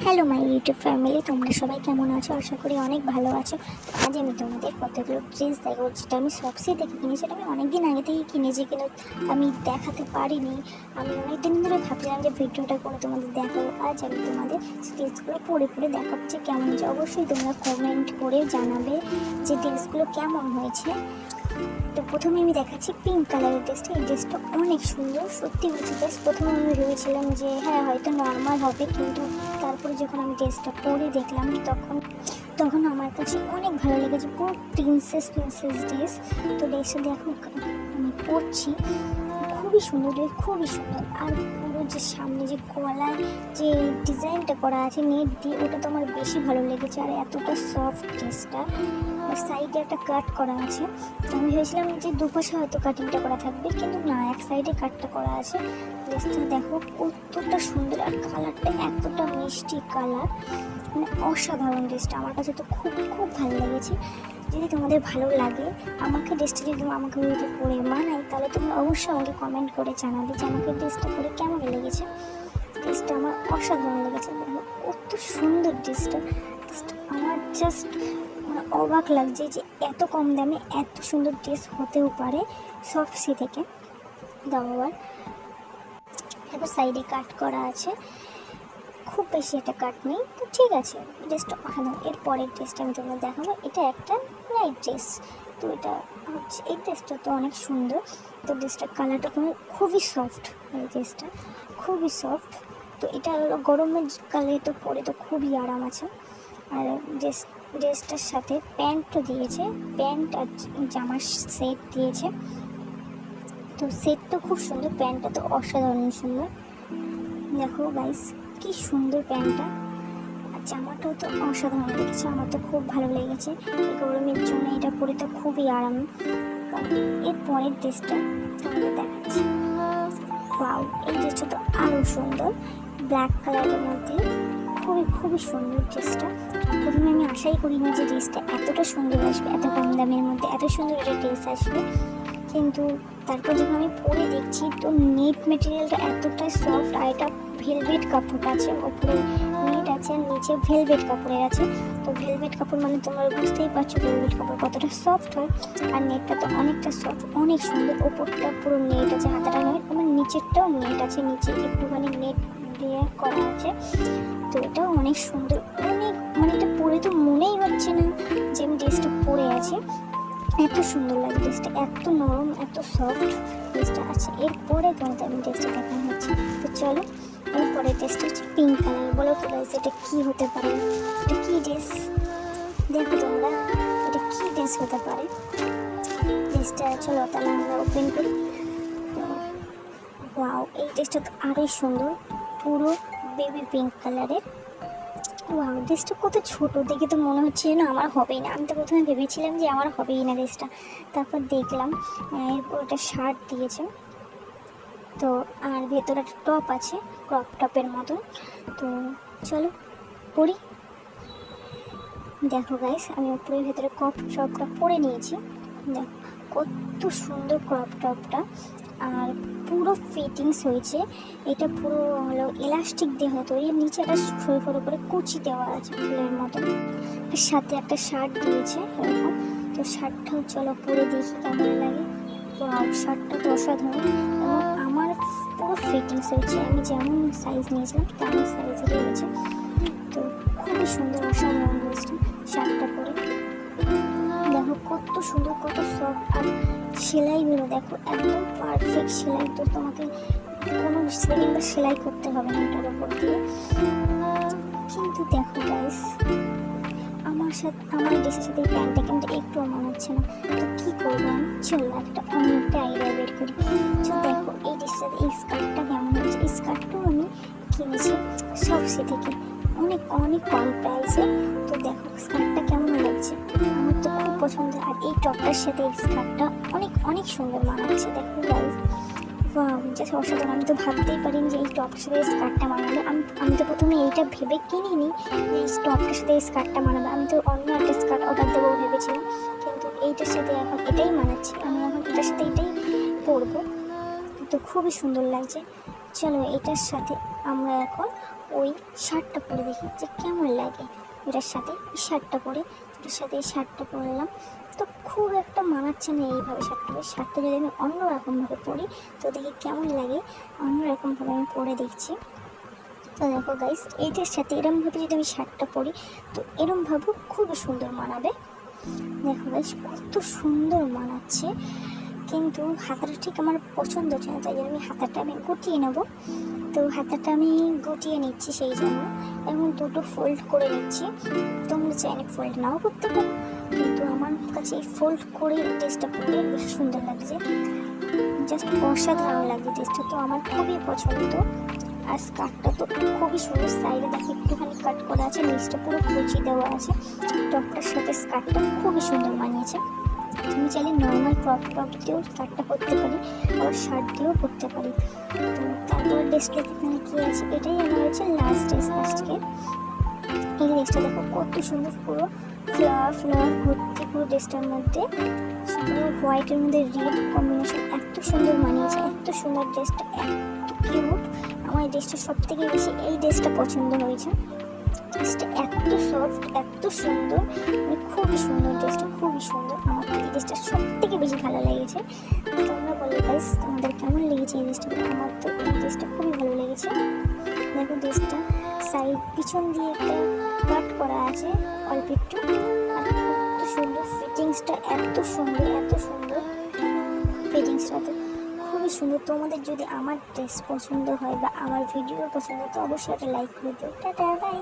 Hello my YouTube family, তোমরা সবাই কেমন আছো? আশা করি অনেক ভালো আছো। আজ আমি তোমাদের কতগুলো ড্রেস দেখাবো, যেটা আমি সবসে দেখে কিনেছি। এটা আমি অনেক দিন আগে থেকে কিনেছি, কিন্তু আমি দেখাতে পারিনি। আমি অনেক দিন ধরে ভাবছিলাম যে ভিডিওটা করে তোমাদের দেখাবো। আজ আমি তোমাদের ড্রেসগুলো পরে পরে দেখাচ্ছি কেমন হয়েছে। অবশ্যই তোমরা কমেন্ট করে জানাবে যে ড্রেসগুলো কেমন হয়েছে। তো প্রথমে আমি দেখাচ্ছি পিঙ্ক কালারের ড্রেসটা। এই ড্রেসটা অনেক সুন্দর, সত্যি বলছি। ড্রেস প্রথমে আমি ভেবেছিলাম যে হ্যাঁ হয়তো নর্মাল হবে, কিন্তু তারপরে যখন আমি ড্রেসটা পরে দেখলাম তখন আমার কাছে অনেক ভালো লেগেছে। পুরো প্রিন্সেস ড্রেস। তো ড্রেসটা দেখো আমি পরছি, খুবই সুন্দর ড্রেস, খুবই সুন্দর। আর পুরো যে সামনে যে গলায় যে ডিজাইনটা করা আছে নেট দিয়ে, ওটা তো আমার বেশি ভালো লেগেছে। আর এতটা সফট ড্রেসটা, সাইডে একটা কাট করা আছে। তো আমি ভেবেছিলাম যে দুপাশে হয়তো কাটিংটা করা থাকবে, কিন্তু না, এক সাইডে কাটটা করা আছে। ড্রেসটা দেখো কতটা সুন্দর, আর কালারটা এতটা মিষ্টি কালার, মানে অসাধারণ। ড্রেসটা আমার কাছে তো খুব খুব ভালো লেগেছে। যদি তোমাদের ভালো লাগে, আমাকে ড্রেসটা যদি পরে মানাই, তাহলে তোমরা অবশ্যই আমাকে কমেন্ট করে জানাবে যে আমাকে ড্রেসটা পরে কেমন লেগেছে। ড্রেসটা আমার অসাধারণ লেগেছে, কত সুন্দর ড্রেসটা। আমার জাস্ট মানে অবাক লাগছে যে এত কম দামে এত সুন্দর ড্রেস হতেও পারে সফসি থেকে। দাম আবার এবার সাইডে কাট করা আছে, খুব বেশি একটা কাট নেই, তো ঠিক আছে। ড্রেসটা অসাধারণ। এর পরের ড্রেসটা আমি তোমাদের দেখাবো। এটা একটা লাইট ড্রেস। তো এটা হচ্ছে, এই ড্রেসটা তো অনেক সুন্দর। তো ড্রেসটার কালারটা খুবই সফট, এই ড্রেসটা খুবই সফট। তো এটা হলো গরমের কালে তো পরে তো খুবই আরাম আছে। আর ড্রেসটার সাথে প্যান্টও দিয়েছে, প্যান্ট আর জামার সেট দিয়েছে। তো সেটটা খুব সুন্দর, প্যান্টটা তো অসাধারণ সুন্দর। দেখো গাইস কি সুন্দর প্যান্টটা, আর জামাটাও তো অসাধারণ লেগেছে। আমার তো খুব ভালো লেগেছে। এই গরমের জন্য এটা পরে তো খুবই আরাম। এর পরের ড্রেসটা তোমাদের দেখাচ্ছি। ওয়াও, এই ড্রেসটা তো আরও সুন্দর, ব্ল্যাক কালারের মধ্যে, খুবই সুন্দর ড্রেসটা। প্রথমে আমি আশাই করিনি যে ড্রেসটা এতটা সুন্দর আসবে, এত কম দামের মধ্যে এত সুন্দর একটা ড্রেস আসবে। কিন্তু তারপর যখন আমি পরে দেখছি, তো নেট মেটেরিয়ালটা এতটা সফট, আর এটা ভেলভেট কাপড় আছে, ওপরে নেট আছে আর নিচে ভেলভেট কাপড়ের আছে। তো ভেলভেট কাপড় মানে তোমরা বুঝতেই পারছো ভেলভেট কাপড় কতটা সফট হয়। আর নেটটা তো অনেকটা সফট, অনেক সুন্দর। ওপরটা পুরো নেট আছে, হাতাটা নেট, আমার নিচেরটাও নেট আছে, নিচে একটুখানি নেট দিয়ে করা আছে। তো এটাও অনেক সুন্দর, অনেক মানে এটা পরে তো মনেই হচ্ছে না যে আমি ড্রেসটা পরে আছি। এত সুন্দর লাগে ড্রেসটা, এত নরম, এত সফট ড্রেসটা আছে। এরপরে তোমাদের আমি ড্রেসটা দেখানো হচ্ছে। তো চলো, এরপরে ড্রেসটা হচ্ছে পিঙ্ক কালার। বলো তো গাইস এটা কী হতে পারে? এটা কী ড্রেস? দেখো তোমরা, এটা কী ড্রেস হতে পারে? ড্রেসটা চলো তাহলে আমরা ওপেন করি। ওয়াও, এই ড্রেসটা তো আরোই সুন্দর, পুরো বেবি পিঙ্ক কালারের। ওয়াও, ড্রেসটা কত ছোটো, দেখে তো মনে হচ্ছে না আমার হবেই না। আমি তো প্রথমে ভেবেছিলাম যে আমার হবেই না ড্রেসটা, তারপর দেখলাম এরপর একটা শার্ট দিয়েছে। তো আর ভেতরে একটা টপ আছে, ক্রপ টপের মতন। তো চলো পরি। দেখো গাইস, আমি উপরে ভেতরে ক্রপ টপটা পরে নিয়েছি। দেখো কত সুন্দর ক্রপ টপটা, আর পুরো ফিটিংস হয়েছে। এটা পুরো হলো এলাস্টিক দিয়ে তৈরি, নিচে একটা সরু সরু করে কুচি দেওয়া আছে ফুলের মতো। এর সাথে একটা শার্ট দিয়েছে এরকম। তো শার্টটাও চলো পরে দেখি কেমন লাগে। তো শার্টটা তো অসাধারণ, এবং আমার পুরো ফিটিংস হয়েছে। আমি যেমন সাইজ নিয়েছিলাম তেমন সাইজে রয়েছে। তো খুবই সুন্দর, অসাধারণ হয়েছে শার্টটা পরে। দেখো কত সুন্দর, কত সফট। আর সেলাইগুলো দেখো একদম পারফেক্ট সেলাই, তো তোমাকে কোনো সেকেন্ড বা সেলাই করতে হবে না এটার ওপর দিয়ে। কিন্তু দেখো গাইস, আমার ড্রেসের সাথে এই প্যান্টটা কিন্তু একটুও মানাচ্ছে না। তো কী করবো আমি? চলো অন্য একটা আইডিয়া বের করি। তো দেখো এই ড্রেসের সাথে এই স্কার্টটা কেমন হচ্ছে। এই স্কার্টটাও আমি কিনেছি সবসে থেকে, অনেক অনেক কম প্রাইসে। তো দেখো স্কার্টটা কেমন লাগছে, আমার তো খুব পছন্দ। আর এই টপটার সাথে এই স্কার্টটা অনেক অনেক সুন্দর মানাচ্ছে। দেখো গাইস, জাস্ট অসাধারণ। আমি তো ভাবতেই পারিনি যে এই টপটার সাথে এই স্কার্টটা মানাবে। আমি তো প্রথমে এইটা ভেবে কিনিনি যে এই টপটার সাথে এই স্কার্টটা মানাবে। আমি তো অন্য একটা স্কার্ট অর্ডার দেবো ভেবেছিলাম, কিন্তু এইটার সাথে এখন এটাই মানাচ্ছে। আমি এখন এটার সাথে এটাই পরবো। তো খুবই সুন্দর লাগছে। চলো এটার সাথে আমরা এখন ওই শার্টটা পরে দেখি যে কেমন লাগে। এটার সাথে এই শার্টটা পরে, এটার সাথে এই শার্টটা পরলাম, তো খুব একটা মানাচ্ছে না এইভাবে শার্টটা যদি আমি অন্যরকমভাবে পরি তো দেখি কেমন লাগে। অন্যরকমভাবে আমি পরে দেখছি। তো দেখো গাইস, এইটার সাথে এরমভাবে যদি আমি শার্টটা পরি তো এরমভাবে খুবই সুন্দর মানাবে। দেখো গাইস কত সুন্দর মানাচ্ছে, কিন্তু হাতাটা ঠিক আমার পছন্দ হচ্ছে না, তাই জন্য আমি হাতাটা গুটিয়ে নেবো। তো হাতাটা আমি গুটিয়ে নিচ্ছি, সেই জন্য এখন দুটো ফোল্ড করে নিচ্ছি। তোমরা চাইলে ফোল্ড নাও করতে পারো, কিন্তু আমার কাছে এই ফোল্ড করে ড্রেসটা পরে বেশ সুন্দর লাগছে, জাস্ট অসাধারণ লাগছে ড্রেসটা, তো আমার খুবই পছন্দ। আর স্কার্টটা তো খুবই সুন্দর, সাইডে দেখি একটুখানি কাট করা আছে, নিচটা পুরো কুচি দেওয়া আছে। টপটার সাথে স্কার্টটা খুবই সুন্দর মানিয়েছে। আমি চাইলে নর্মাল ক্রপ টপ দিয়েও স্কার্টটা পরতে পারি, আবার শার্ট দিয়েও পরতে পারি। তো তারপর ড্রেসটা এখানে কী আছে, এটাই আমার হচ্ছে লাস্ট ড্রেস আজকে। এই ড্রেসটা দেখো কত সুন্দর, পুরো ফ্লাওয়ার ভর্তি পুরো ড্রেসটার মধ্যে, পুরো হোয়াইটের মধ্যে রেড কম্বিনেশন, এত সুন্দর মানিয়েছে, এত সুন্দর ড্রেসটা, এত কিউট। আমার এই ড্রেসটা সব থেকে বেশি এই ড্রেসটা পছন্দ হয়েছে। ড্রেসটা এত সফট, এত সুন্দর, মানে খুবই সুন্দর ড্রেসটা, খুবই সুন্দর। আমার এই ড্রেসটা সব থেকে বেশি ভালো লেগেছে। তোমরা বলো গাইস তোমাদের কেমন লেগেছে এই ড্রেসটা? আমার তো এই ড্রেসটা খুবই ভালো লেগেছে। দেখো ড্রেসটা সাইড পিছন দিয়ে একটা কাট করা আছে অল্প একটু, আর কত সুন্দর ফিটিংসটা, এত সুন্দর, এত সুন্দর ফিটিংসটা, তো খুবই সুন্দর। তোমাদের যদি আমার ড্রেস পছন্দ হয় বা আমার ভিডিও পছন্দ হয় তো অবশ্যই একটা লাইক করে দিও। Tata, by.